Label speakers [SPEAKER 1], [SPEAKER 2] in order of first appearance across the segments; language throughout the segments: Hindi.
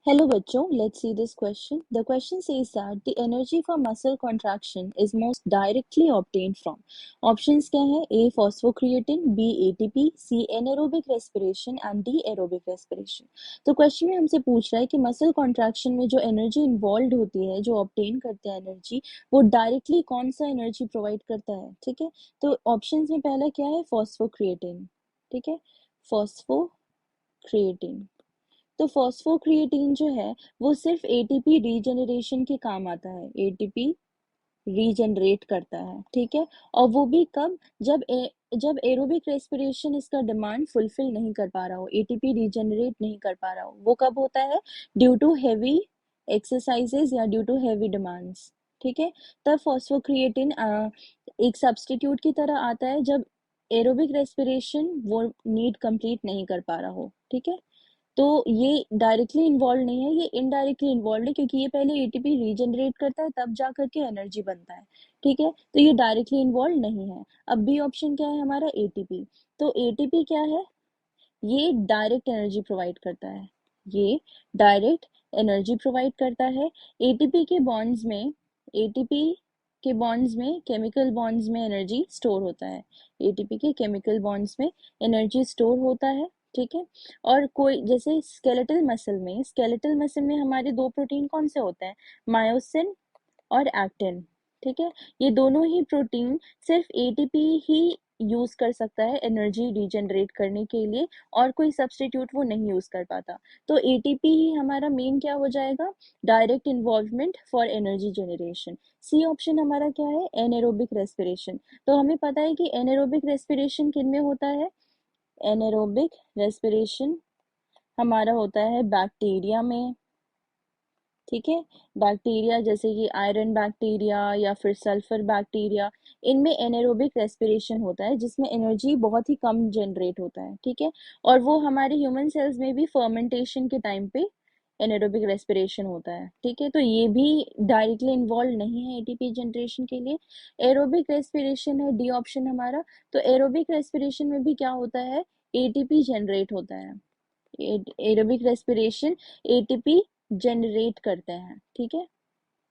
[SPEAKER 1] Hello बच्चों, let's see this question. The question says that the energy for muscle contraction is most directly obtained from. Options क्या है? A. Phosphocreatine, B. ATP, C. Anaerobic respiration and D. Aerobic respiration. तो क्वेश्चन में हमसे पूछ रहा है कि मसल कॉन्ट्रैक्शन में जो एनर्जी इन्वॉल्व होती है, जो ऑब्टेन करते हैं एनर्जी, वो डायरेक्टली कौन सा एनर्जी प्रोवाइड करता है. ठीक है, तो ऑप्शंस में पहला क्या है? फॉस्फोक्रिएटिन. ठीक है, फॉस्फोक्रिएटिन. तो फॉस्फोक्रिएटिन जो है वो सिर्फ एटीपी रीजनरेशन के काम आता है. एटीपी रीजनरेट करता है. ठीक है, और वो भी कब? जब एरोबिक रेस्पिरेशन इसका डिमांड फुलफिल नहीं कर पा रहा हो, एटीपी रीजनरेट नहीं कर पा रहा हो. वो कब होता है? ड्यू टू हैवी एक्सरसाइजेज या ड्यू टू हैवी डिमांड्स. ठीक है, तब फॉस्फोक्रिएटिन एक सब्स्टिट्यूट की तरह आता है जब एरोबिक रेस्पिरेशन वो नीड कंप्लीट नहीं कर पा रहा हो. ठीक है, तो ये डायरेक्टली इन्वॉल्व नहीं है, ये इनडायरेक्टली इन्वॉल्व है क्योंकि ये पहले एटीपी रीजनरेट करता है तब जा करके एनर्जी बनता है. ठीक है, तो ये डायरेक्टली इन्वॉल्व नहीं है. अब बी ऑप्शन क्या है हमारा? एटीपी. तो एटीपी क्या है? ये डायरेक्ट एनर्जी प्रोवाइड करता है. ये डायरेक्ट एनर्जी प्रोवाइड करता है. एटीपी के बॉन्ड्स में एटीपी के बॉन्ड्स में केमिकल बॉन्ड्स में एनर्जी स्टोर होता है. एटीपी के केमिकल बॉन्ड्स में एनर्जी स्टोर होता है. ठीक है, और कोई जैसे स्केलेटल मसल में हमारे दो प्रोटीन कौन से होते हैं? मायोसिन और एक्टिन. ठीक है, ये दोनों ही प्रोटीन सिर्फ एटीपी ही यूज कर सकता है एनर्जी रीजनरेट करने के लिए, और कोई सब्सटीट्यूट वो नहीं यूज कर पाता. तो एटीपी ही हमारा मेन क्या हो जाएगा? Direct involvement for energy generation. C option हमारा क्या है? Anaerobic respiration. तो हमें पता है कि एनारोबिक रेस्पिरेशन किन में होता है? एनारोबिक रेस्पिरेशन हमारा होता है बैक्टीरिया में. ठीक है, बैक्टीरिया जैसे कि आयरन बैक्टीरिया या फिर सल्फर बैक्टीरिया, इनमें एनारोबिक रेस्पिरेशन होता है जिसमें एनर्जी बहुत ही कम जनरेट होता है. ठीक है, और वो हमारे ह्यूमन सेल्स में भी फर्मेंटेशन के टाइम पे एनारोबिक रेस्पिरेशन होता है. ठीक है, तो ये भी डायरेक्टली इन्वॉल्व नहीं है एटीपी जनरेशन के लिए. एरोबिक रेस्पिरेशन है डी ऑप्शन हमारा. तो एरोबिक रेस्पिरेशन में भी क्या होता है? एटीपी जनरेट होता है. एरोबिक रेस्पिरेशन एटीपी जनरेट करते हैं. ठीक है,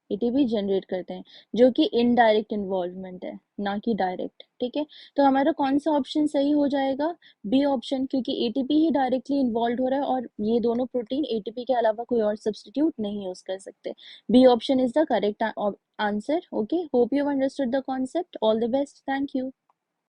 [SPEAKER 1] एटीपी जनरेट करते हैं जो कि इनडायरेक्ट इन्वॉल्वमेंट है, ना कि डायरेक्ट. ठीक है, तो हमारा कौन सा ऑप्शन सही हो जाएगा? बी ऑप्शन, क्योंकि एटीपी ही डायरेक्टली इन्वॉल्व हो रहा है और ये दोनों प्रोटीन एटीपी के अलावा कोई और सब्सटीट्यूट नहीं यूज कर सकते. B option is the correct answer. Okay, hope you understood the concept. All the best. Thank you.